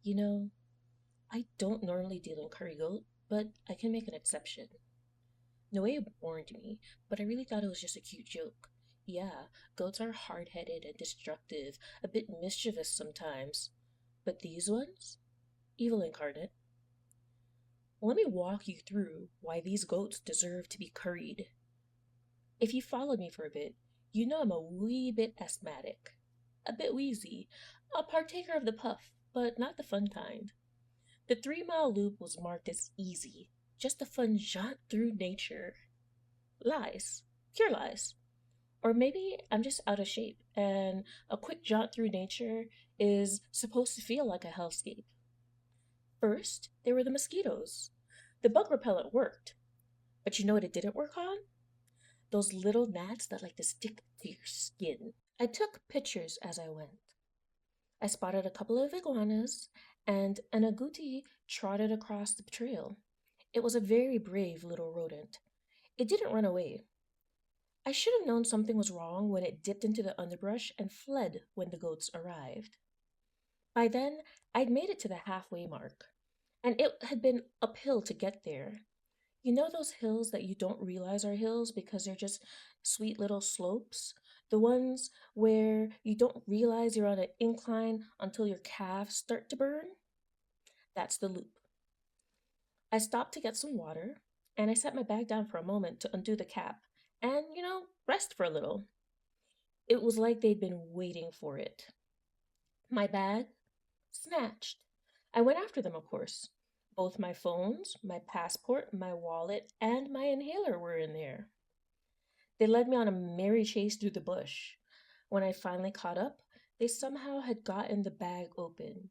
You know, I don't normally deal in curry goat, but I can make an exception. Noe warned me, but I really thought it was just a cute joke. Yeah, goats are hard headed and destructive, a bit mischievous sometimes. But these ones? Evil incarnate. Let me walk you through why these goats deserve to be curried. If you follow me for a bit, you know I'm a wee bit asthmatic. A bit wheezy, a partaker of the puff, but not the fun kind. The 3 Mile Loop was marked as easy, just a fun jaunt through nature. Lies. Pure lies. Or maybe I'm just out of shape, and a quick jaunt through nature is supposed to feel like a hellscape. First, there were the mosquitoes. The bug repellent worked, but you know what it didn't work on? Those little gnats that like to stick to your skin. I took pictures as I went. I spotted a couple of iguanas, and an agouti trotted across the trail. It was a very brave little rodent. It didn't run away. I should have known something was wrong when it dipped into the underbrush and fled when the goats arrived. By then, I'd made it to the halfway mark, and it had been uphill to get there. You know those hills that you don't realize are hills because they're just sweet little slopes? The ones where you don't realize you're on an incline until your calves start to burn? That's the loop. I stopped to get some water, and I set my bag down for a moment to undo the cap and, rest for a little. It was like they'd been waiting for it. My bag? Snatched. I went after them, of course. Both my phones, my passport, my wallet, and my inhaler were in there. They led me on a merry chase through the bush. When I finally caught up, they somehow had gotten the bag open.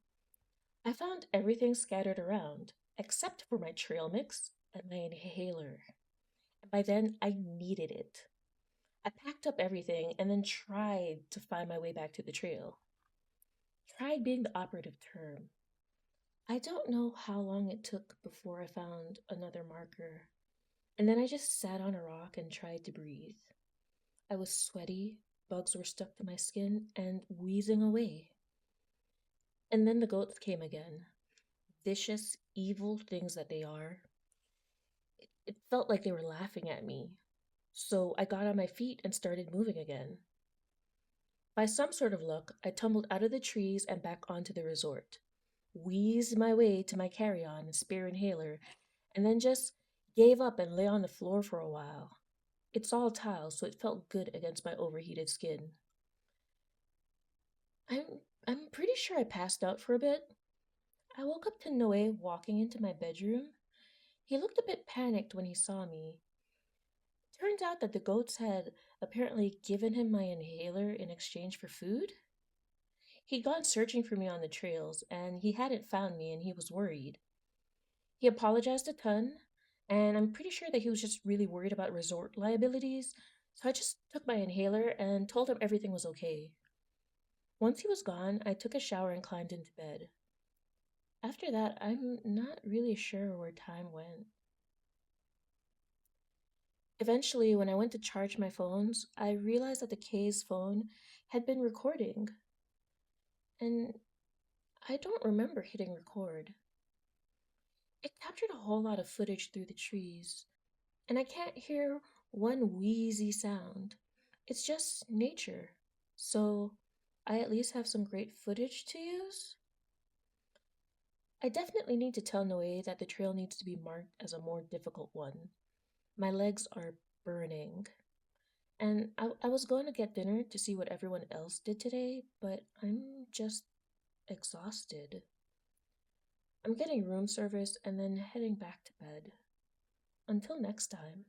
I found everything scattered around, except for my trail mix and my inhaler. By then, I needed it. I packed up everything and then tried to find my way back to the trail. Tried being the operative term. I don't know how long it took before I found another marker. And then I just sat on a rock and tried to breathe. I was sweaty, bugs were stuck to my skin, and wheezing away. And then the goats came again. Vicious, evil things that they are. It felt like they were laughing at me. So I got on my feet and started moving again. By some sort of luck, I tumbled out of the trees and back onto the resort, wheezed my way to my carry on and spare inhaler, and then just gave up and lay on the floor for a while. It's all tile, so it felt good against my overheated skin. I'm pretty sure I passed out for a bit. I woke up to Noe walking into my bedroom. He looked a bit panicked when he saw me. Turns out that the goats had apparently given him my inhaler in exchange for food. He'd gone searching for me on the trails, and he hadn't found me, and he was worried. He apologized a ton, and I'm pretty sure that he was just really worried about resort liabilities, so I just took my inhaler and told him everything was okay. Once he was gone, I took a shower and climbed into bed. After that, I'm not really sure where time went. Eventually, when I went to charge my phones, I realized that the K's phone had been recording, and I don't remember hitting record. It captured a whole lot of footage through the trees, and I can't hear one wheezy sound. It's just nature. So I at least have some great footage to use. I definitely need to tell Noe that the trail needs to be marked as a more difficult one. My legs are burning. And I was going to get dinner to see what everyone else did today, but I'm just exhausted. I'm getting room service and then heading back to bed. Until next time.